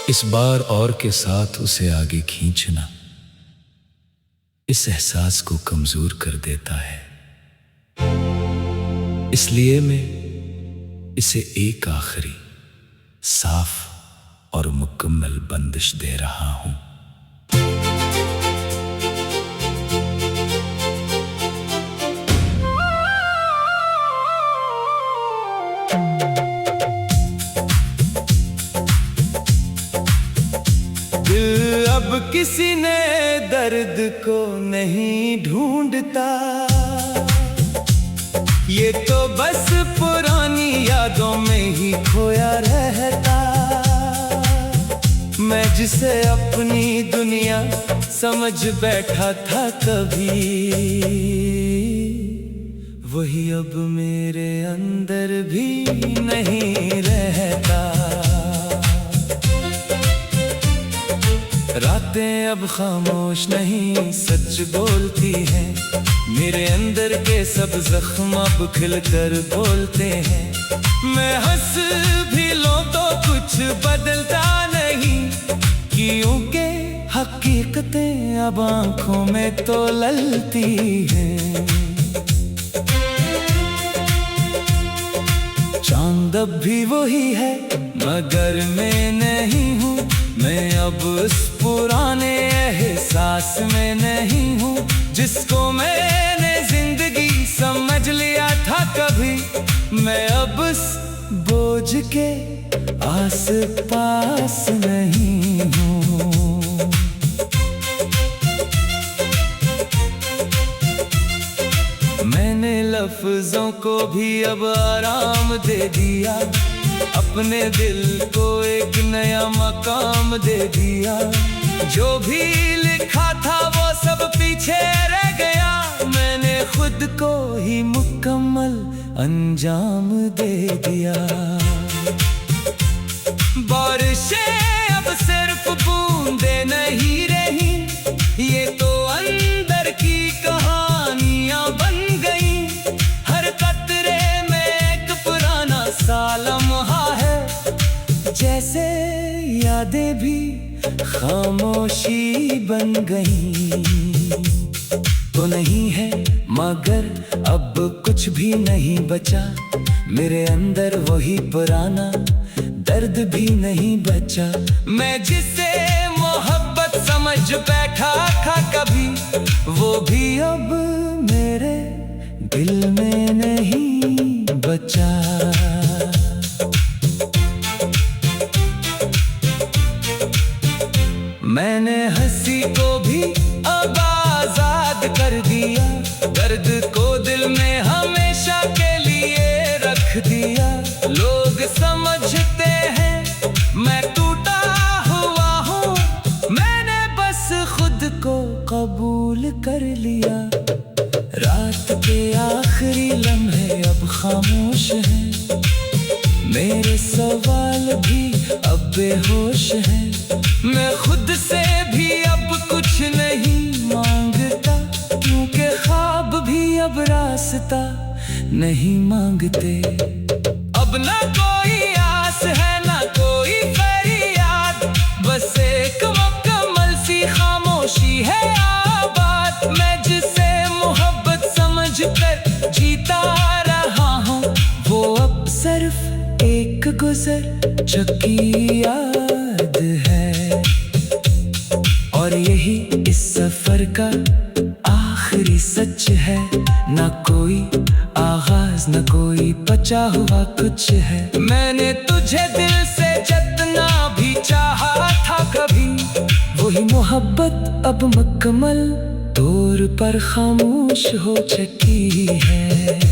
इस बार और के साथ उसे आगे खींचना इस एहसास को कमजोर कर देता है। इसलिए मैं इसे एक आखिरी साफ और मुकम्मल बंदिश दे रहा हूं। दिल अब किसी ने दर्द को नहीं ढूंढता, ये तो बस पुरानी यादों में ही खोया रहता। मैं जिसे अपनी दुनिया समझ बैठा था कभी, वही अब मेरे अंदर भी नहीं रहता। रातें अब खामोश नहीं सच बोलती हैं, मेरे अंदर के सब जख्म अब खिलकर बोलते हैं। मैं हंस भी लूं तो कुछ बदलता नहीं, क्योंकि हकीकतें अब आंखों में तो ललती हैं। चांद अब भी वही है मगर मैं नहीं हूँ, मैं अब उस पुराने एहसास में नहीं हूँ जिसको मैंने जिंदगी समझ लिया था कभी। मैं अब उस बोझ के आस पास नहीं हूँ। मैंने लफ्जों को भी अब आराम दे दिया, अपने दिल को एक नया मकाम दे दिया। जो भी लिखा था वो सब पीछे रह गया, मैंने खुद को ही मुकम्मल अंजाम दे दिया। बारिशें अब सिर्फ बूंदें नहीं रही, ये तो अंदर की कहानियां बन गई। हर कतरे में एक पुराना सा लम्हा है, जैसे यादें भी खामोशी बन गई। तो नहीं है मगर अब कुछ भी नहीं बचा, मेरे अंदर वही पुराना दर्द भी नहीं बचा। मैं जिसे मोहब्बत समझ बैठा था कभी, वो भी अब मेरे दिल में नहीं बचा। मैंने हंसी को भी अब आजाद कर दिया, दर्द को दिल में हमेशा के लिए रख दिया। लोग समझते हैं मैं टूटा हुआ हूँ, मैंने बस खुद को कबूल कर लिया। रात के आखिरी लम्हे अब खामोश हैं, मेरे सवाल भी अब बेहोश हैं। मैं खुद से भी अब कुछ नहीं मांगता, क्योंकि ख्वाब भी अब रास्ता नहीं मांगते। अब ना कोई आस है ना कोई फरियाद, बस एक मुकम्मल सी खामोशी है आबाद। मैं जिसे मोहब्बत समझ कर जीता रहा हूँ, वो अब सिर्फ एक गुजर चुकी याद है। और यही इस सफर का आखिरी सच है, ना कोई आगाज ना कोई बचा हुआ कुछ है। मैंने तुझे दिल से जितना भी चाहा था कभी, वही मोहब्बत अब मुकम्मल तौर पर खामोश हो चुकी है।